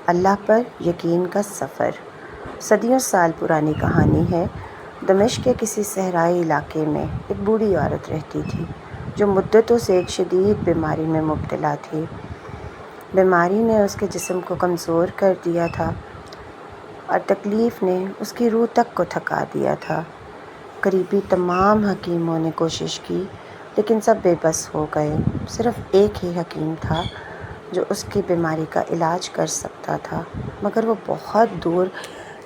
اللہ پر یقین کا سفر۔ صدیوں سال پرانی کہانی ہے۔ دمشق کے کسی صحرائی علاقے میں ایک بوڑھی عورت رہتی تھی جو مدتوں سے ایک شدید بیماری میں مبتلا تھی۔ بیماری نے اس کے جسم کو کمزور کر دیا تھا اور تکلیف نے اس کی روح تک کو تھکا دیا تھا۔ قریبی تمام حکیموں نے کوشش کی لیکن سب بے بس ہو گئے۔ صرف ایک ہی حکیم تھا جو اس کی بیماری کا علاج کر سکتا تھا، مگر وہ بہت دور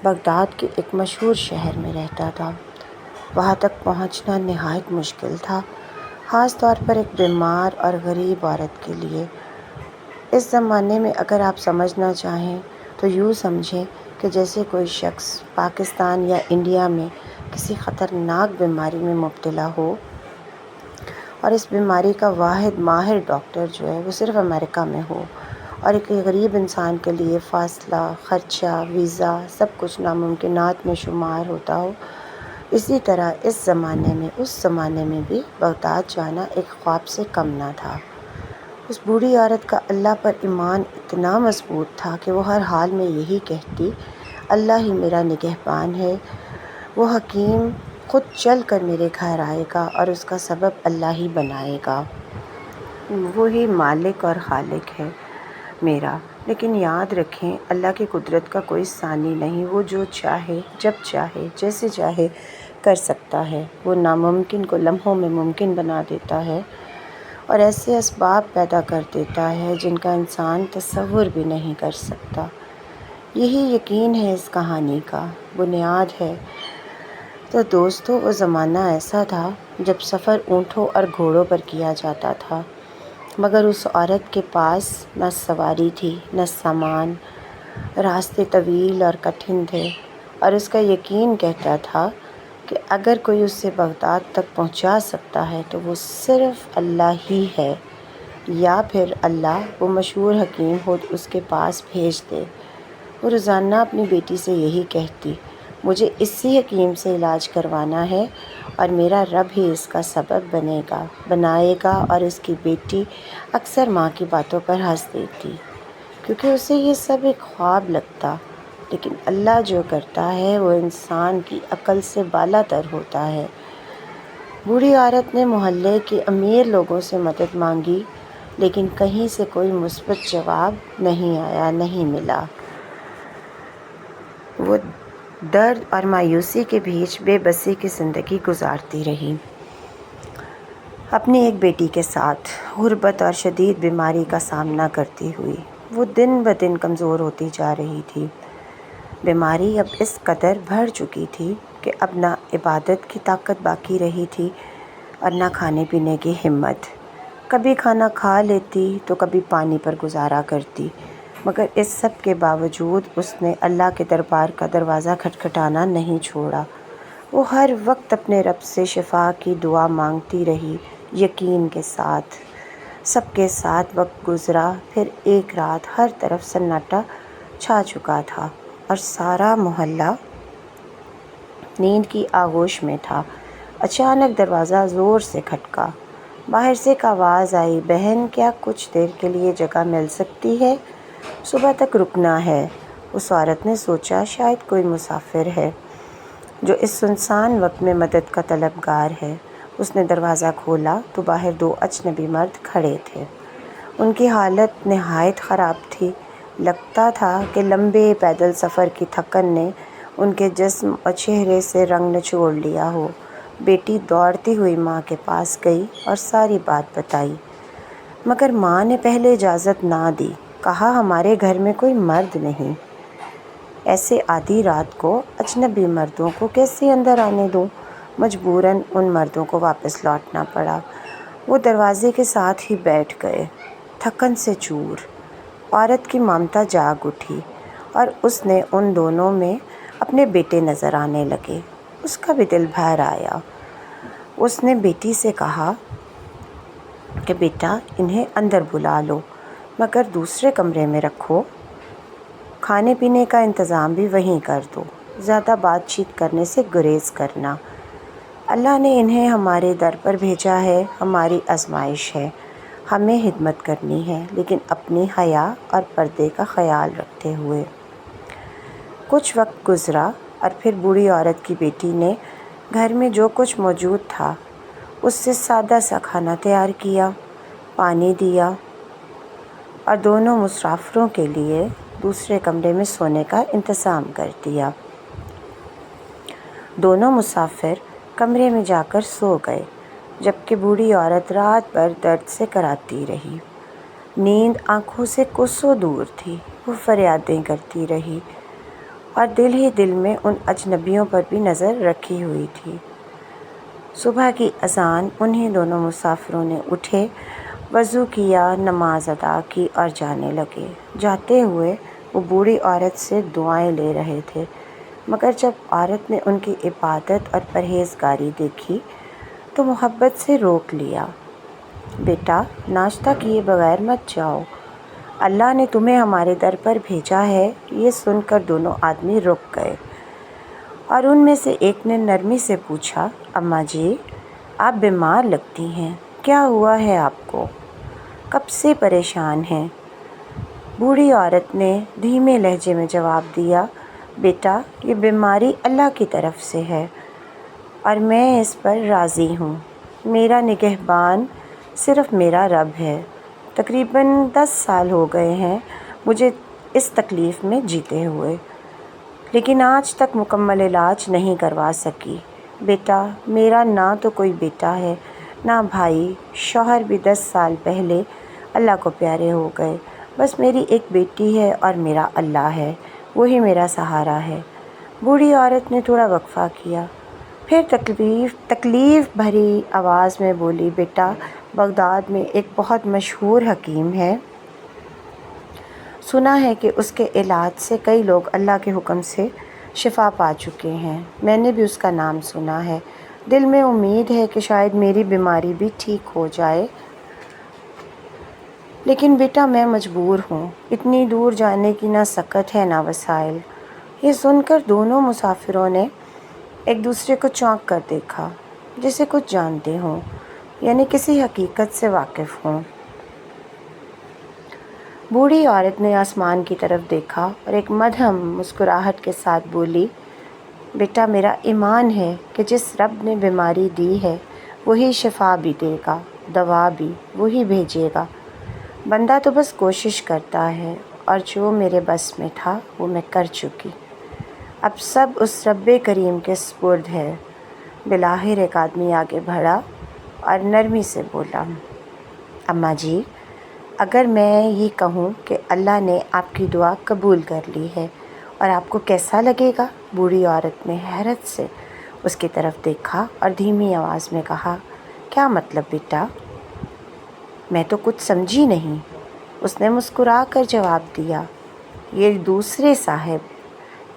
بغداد کے ایک مشہور شہر میں رہتا تھا۔ وہاں تک پہنچنا نہایت مشکل تھا، خاص طور پر ایک بیمار اور غریب عورت کے لیے۔ اس زمانے میں اگر آپ سمجھنا چاہیں تو یوں سمجھیں کہ جیسے کوئی شخص پاکستان یا انڈیا میں کسی خطرناک بیماری میں مبتلا ہو اور اس بیماری کا واحد ماہر ڈاکٹر جو ہے وہ صرف امریکہ میں ہو، اور ایک غریب انسان کے لیے فاصلہ، خرچہ، ویزا سب کچھ ناممکنات میں شمار ہوتا ہو۔ اسی طرح اس زمانے میں بھی بغداد جانا ایک خواب سے کم نہ تھا۔ اس بوڑھی عورت کا اللہ پر ایمان اتنا مضبوط تھا کہ وہ ہر حال میں یہی کہتی، اللہ ہی میرا نگہبان ہے، وہ حکیم خود چل کر میرے گھر آئے گا اور اس کا سبب اللہ ہی بنائے گا۔ وہی مالک اور خالق ہے میرا۔ لیکن یاد رکھیں، اللہ کی قدرت کا کوئی ثانی نہیں۔ وہ جو چاہے، جب چاہے، جیسے چاہے کر سکتا ہے۔ وہ ناممکن کو لمحوں میں ممکن بنا دیتا ہے اور ایسے اسباب پیدا کر دیتا ہے جن کا انسان تصور بھی نہیں کر سکتا۔ یہی یقین ہے اس کہانی کا، بنیاد ہے۔ تو دوستو، وہ زمانہ ایسا تھا جب سفر اونٹوں اور گھوڑوں پر کیا جاتا تھا، مگر اس عورت کے پاس نہ سواری تھی نہ سامان، راستے طویل اور کٹھن تھے، اور اس کا یقین کہتا تھا کہ اگر کوئی اسے بغداد تک پہنچا سکتا ہے تو وہ صرف اللہ ہی ہے، یا پھر اللہ وہ مشہور حکیم خود اس کے پاس بھیج دے۔ وہ روزانہ اپنی بیٹی سے یہی کہتی، مجھے اسی حکیم سے علاج کروانا ہے اور میرا رب ہی اس کا سبب بنائے گا، اور اس کی بیٹی اکثر ماں کی باتوں پر ہنس دیتی کیونکہ اسے یہ سب ایک خواب لگتا۔ لیکن اللہ جو کرتا ہے وہ انسان کی عقل سے بالا تر ہوتا ہے۔ بوڑھی عورت نے محلے کے امیر لوگوں سے مدد مانگی لیکن کہیں سے کوئی مثبت جواب نہیں ملا۔ وہ درد اور مایوسی کے بیچ بے بسی کی زندگی گزارتی رہی، اپنی ایک بیٹی کے ساتھ غربت اور شدید بیماری کا سامنا کرتی ہوئی۔ وہ دن بدن کمزور ہوتی جا رہی تھی۔ بیماری اب اس قدر بڑھ چکی تھی کہ اب نہ عبادت کی طاقت باقی رہی تھی اور نہ کھانے پینے کی ہمت۔ کبھی کھانا کھا لیتی تو کبھی پانی پر گزارا کرتی، مگر اس سب کے باوجود اس نے اللہ کے دربار کا دروازہ کھٹکھٹانا نہیں چھوڑا۔ وہ ہر وقت اپنے رب سے شفا کی دعا مانگتی رہی، یقین کے ساتھ۔ سب کے ساتھ وقت گزرا، پھر ایک رات ہر طرف سناٹا چھا چکا تھا اور سارا محلہ نیند کی آغوش میں تھا۔ اچانک دروازہ زور سے کھٹکا۔ باہر سے ایک آواز آئی، بہن کیا کچھ دیر کے لیے جگہ مل سکتی ہے؟ صبح تک رکنا ہے۔ اس عورت نے سوچا شاید کوئی مسافر ہے جو اس سنسان وقت میں مدد کا طلبگار ہے۔ اس نے دروازہ کھولا تو باہر دو اجنبی مرد کھڑے تھے۔ ان کی حالت نہایت خراب تھی۔ لگتا تھا کہ لمبے پیدل سفر کی تھکن نے ان کے جسم اور چہرے سے رنگ نچوڑ لیا ہو۔ بیٹی دوڑتی ہوئی ماں کے پاس گئی اور ساری بات بتائی، مگر ماں نے پہلے اجازت نہ دی، کہا ہمارے گھر میں کوئی مرد نہیں، ایسے آدھی رات کو اجنبی مردوں کو کیسے اندر آنے دوں؟ مجبوراً ان مردوں کو واپس لوٹنا پڑا۔ وہ دروازے کے ساتھ ہی بیٹھ گئے، تھکن سے چور۔ عورت کی ممتا جاگ اٹھی اور اس نے ان دونوں میں اپنے بیٹے نظر آنے لگے۔ اس کا بھی دل بھر آیا۔ اس نے بیٹی سے کہا کہ بیٹا انہیں اندر بلا لو، مگر دوسرے کمرے میں رکھو، کھانے پینے کا انتظام بھی وہیں کر دو، زیادہ بات چیت کرنے سے گریز کرنا۔ اللہ نے انہیں ہمارے در پر بھیجا ہے، ہماری آزمائش ہے، ہمیں خدمت کرنی ہے، لیکن اپنی حیا اور پردے کا خیال رکھتے ہوئے۔ کچھ وقت گزرا اور پھر بوڑھی عورت کی بیٹی نے گھر میں جو کچھ موجود تھا اس سے سادہ سا کھانا تیار کیا، پانی دیا اور دونوں مسافروں کے لیے دوسرے کمرے میں سونے کا انتظام کر دیا۔ دونوں مسافر کمرے میں جا کر سو گئے، جبکہ بوڑھی عورت رات بھر درد سے کراتی رہی۔ نیند آنکھوں سے کوسوں دور تھی۔ وہ فریادیں کرتی رہی اور دل ہی دل میں ان اجنبیوں پر بھی نظر رکھی ہوئی تھی۔ صبح کی اذان، انہیں دونوں مسافروں نے اٹھے، وضو کیا، نماز ادا کی اور جانے لگے۔ جاتے ہوئے وہ بوڑھی عورت سے دعائیں لے رہے تھے، مگر جب عورت نے ان کی عبادت اور پرہیزگاری دیکھی تو محبت سے روک لیا۔ بیٹا، ناشتہ کیے بغیر مت جاؤ، اللہ نے تمہیں ہمارے در پر بھیجا ہے۔ یہ سن کر دونوں آدمی رک گئے اور ان میں سے ایک نے نرمی سے پوچھا، اماں جی، آپ بیمار لگتی ہیں، کیا ہوا ہے آپ کو؟ کب سے پریشان ہیں؟ بوڑھی عورت نے دھیمے لہجے میں جواب دیا، بیٹا، یہ بیماری اللہ کی طرف سے ہے اور میں اس پر راضی ہوں۔ میرا نگہبان صرف میرا رب ہے۔ تقریباً 10 سال ہو گئے ہیں مجھے اس تکلیف میں جیتے ہوئے، لیکن آج تک مکمل علاج نہیں کروا سکی۔ بیٹا، میرا نہ تو کوئی بیٹا ہے نہ بھائی، شوہر بھی 10 سال پہلے اللہ کو پیارے ہو گئے۔ بس میری ایک بیٹی ہے اور میرا اللہ ہے، وہی میرا سہارا ہے۔ بوڑھی عورت نے تھوڑا وقفہ کیا، پھر تکلیف بھری آواز میں بولی، بیٹا، بغداد میں ایک بہت مشہور حکیم ہے، سنا ہے کہ اس کے علاج سے کئی لوگ اللہ کے حکم سے شفا پا چکے ہیں۔ میں نے بھی اس کا نام سنا ہے، دل میں امید ہے کہ شاید میری بیماری بھی ٹھیک ہو جائے، لیکن بیٹا میں مجبور ہوں، اتنی دور جانے کی نہ سکت ہے نہ وسائل۔ یہ سن کر دونوں مسافروں نے ایک دوسرے کو چونک کر دیکھا، جسے کچھ جانتے ہوں، یعنی کسی حقیقت سے واقف ہوں۔ بوڑھی عورت نے آسمان کی طرف دیکھا اور ایک مدھم مسکراہٹ کے ساتھ بولی، بیٹا، میرا ایمان ہے کہ جس رب نے بیماری دی ہے وہی شفا بھی دے گا، دوا بھی وہی بھیجے گا۔ بندہ تو بس کوشش کرتا ہے، اور جو میرے بس میں تھا وہ میں کر چکی، اب سب اس رب کریم کے سپرد ہے۔ بالآخر ایک آدمی آگے بڑھا اور نرمی سے بولا، اماں جی، اگر میں یہ کہوں کہ اللہ نے آپ کی دعا قبول کر لی ہے اور آپ کو کیسا لگے گا؟ بوڑھی عورت نے حیرت سے اس کی طرف دیکھا اور دھیمی آواز میں کہا، کیا مطلب بیٹا؟ میں تو کچھ سمجھی نہیں۔ اس نے مسکرا کر جواب دیا، یہ دوسرے صاحب،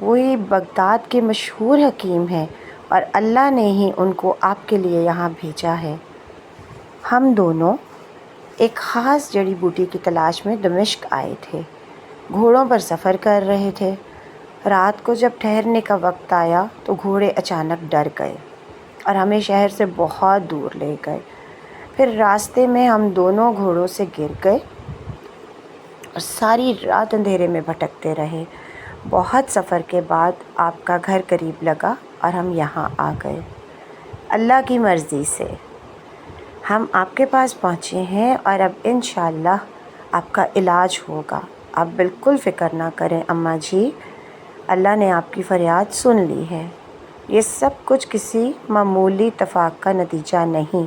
وہی بغداد کے مشہور حکیم ہیں اور اللہ نے ہی ان کو آپ کے لیے یہاں بھیجا ہے۔ ہم دونوں ایک خاص جڑی بوٹی کی تلاش میں دمشق آئے تھے، گھوڑوں پر سفر کر رہے تھے۔ رات کو جب ٹھہرنے کا وقت آیا تو گھوڑے اچانک ڈر گئے اور ہمیں شہر سے بہت دور لے گئے۔ پھر راستے میں ہم دونوں گھوڑوں سے گر گئے اور ساری رات اندھیرے میں بھٹکتے رہے۔ بہت سفر کے بعد آپ کا گھر قریب لگا اور ہم یہاں آ گئے۔ اللہ کی مرضی سے ہم آپ کے پاس پہنچے ہیں اور اب انشاءاللہ آپ کا علاج ہوگا۔ آپ بالکل فکر نہ کریں اماں جی، اللہ نے آپ کی فریاد سن لی ہے۔ یہ سب کچھ کسی معمولی اتفاق کا نتیجہ نہیں،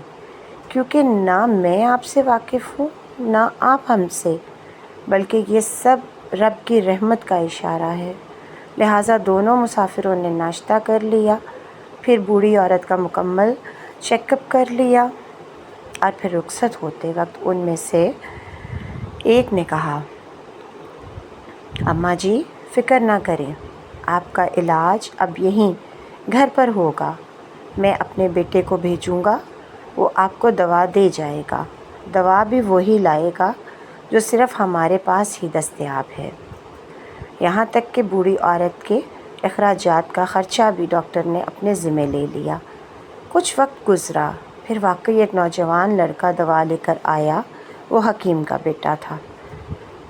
کیونکہ نہ میں آپ سے واقف ہوں نہ آپ ہم سے، بلکہ یہ سب رب کی رحمت کا اشارہ ہے۔ لہٰذا دونوں مسافروں نے ناشتہ کر لیا، پھر بوڑھی عورت کا مکمل چیک اپ کر لیا اور پھر رخصت ہوتے وقت ان میں سے ایک نے کہا، اماں جی، فکر نہ کریں، آپ کا علاج اب یہیں گھر پر ہوگا۔ میں اپنے بیٹے کو بھیجوں گا، وہ آپ کو دوا دے جائے گا۔ دوا بھی وہی لائے گا جو صرف ہمارے پاس ہی دستیاب ہے۔ یہاں تک کہ بوڑھی عورت کے اخراجات کا خرچہ بھی ڈاکٹر نے اپنے ذمہ لے لیا۔ کچھ وقت گزرا، پھر واقعی ایک نوجوان لڑکا دوا لے کر آیا۔ وہ حکیم کا بیٹا تھا۔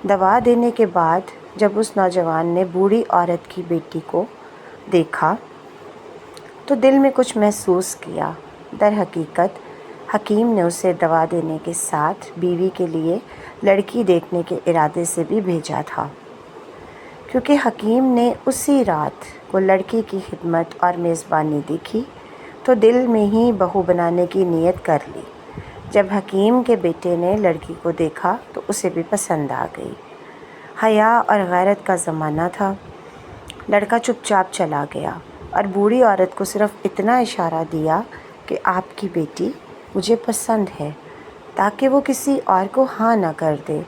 دوا دینے کے بعد جب اس نوجوان نے بوڑھی عورت کی بیٹی کو دیکھا تو دل میں کچھ محسوس کیا۔ در حقیقت حکیم نے اسے دوا دینے کے ساتھ بیوی کے لیے لڑکی دیکھنے کے ارادے سے بھی بھیجا تھا، کیونکہ حکیم نے اسی رات کو لڑکی کی خدمت اور میزبانی دیکھی تو دل میں ہی بہو بنانے کی نیت کر لی۔ جب حکیم کے بیٹے نے لڑکی کو دیکھا تو اسے بھی پسند آ گئی۔ حیا اور غیرت کا زمانہ تھا۔ لڑکا چپ چاپ چلا گیا اور بوڑھی عورت کو صرف اتنا اشارہ دیا کہ آپ کی بیٹی مجھے پسند ہے، تاکہ وہ کسی اور کو ہاں نہ کر دے۔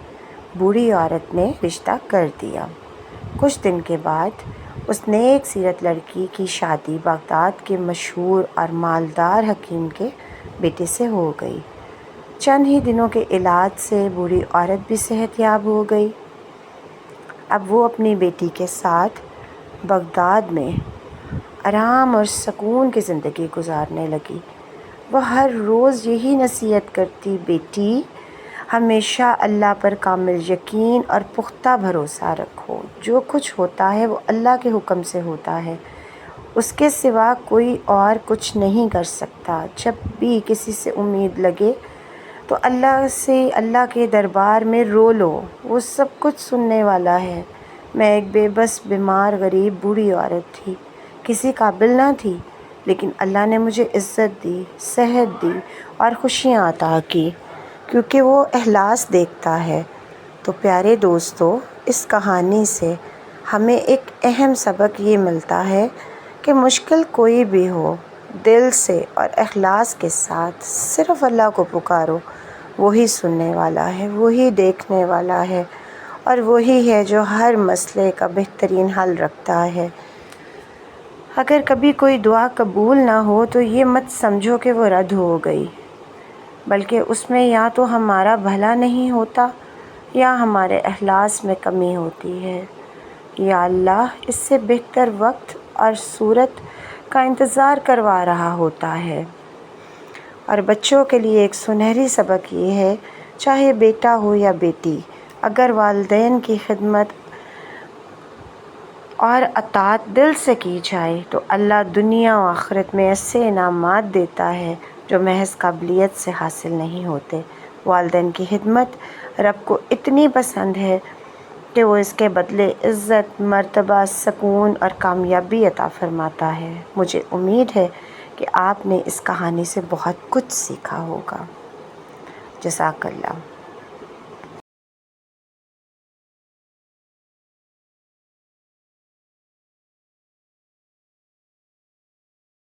بوڑھی عورت نے رشتہ کر دیا۔ کچھ دن کے بعد اس نیک سیرت لڑکی کی شادی بغداد کے مشہور اور مالدار حکیم کے بیٹے سے ہو گئی۔ چند ہی دنوں کے علاج سے بوڑھی عورت بھی صحت یاب ہو گئی۔ اب وہ اپنی بیٹی کے ساتھ بغداد میں آرام اور سکون کی زندگی گزارنے لگی۔ وہ ہر روز یہی نصیحت کرتی، بیٹی ہمیشہ اللہ پر کامل یقین اور پختہ بھروسہ رکھو۔ جو کچھ ہوتا ہے وہ اللہ کے حکم سے ہوتا ہے، اس کے سوا کوئی اور کچھ نہیں کر سکتا۔ جب بھی کسی سے امید لگے تو اللہ کے دربار میں رو لو، وہ سب کچھ سننے والا ہے۔ میں ایک بے بس بیمار غریب بوڑھی عورت تھی، کسی قابل نہ تھی، لیکن اللہ نے مجھے عزت دی، صحت دی اور خوشیاں عطا کی، کیونکہ وہ اخلاص دیکھتا ہے۔ تو پیارے دوستو، اس کہانی سے ہمیں ایک اہم سبق یہ ملتا ہے کہ مشکل کوئی بھی ہو، دل سے اور اخلاص کے ساتھ صرف اللہ کو پکارو۔ وہی سننے والا ہے، وہی دیکھنے والا ہے، اور وہی ہے جو ہر مسئلے کا بہترین حل رکھتا ہے۔ اگر کبھی کوئی دعا قبول نہ ہو تو یہ مت سمجھو کہ وہ رد ہو گئی، بلکہ اس میں یا تو ہمارا بھلا نہیں ہوتا یا ہمارے اخلاص میں کمی ہوتی ہے۔ یا اللہ اس سے بہتر وقت اور صورت کا انتظار کروا رہا ہوتا ہے۔ اور بچوں کے لیے ایک سنہری سبق یہ ہے، چاہے بیٹا ہو یا بیٹی، اگر والدین کی خدمت اور اطاعت دل سے کی جائے تو اللہ دنیا و آخرت میں ایسے انعامات دیتا ہے جو محض قابلیت سے حاصل نہیں ہوتے۔ والدین کی خدمت رب کو اتنی پسند ہے کہ وہ اس کے بدلے عزت، مرتبہ، سکون اور کامیابی عطا فرماتا ہے۔ مجھے امید ہے کہ آپ نے اس کہانی سے بہت کچھ سیکھا ہوگا۔ جزاک اللہ۔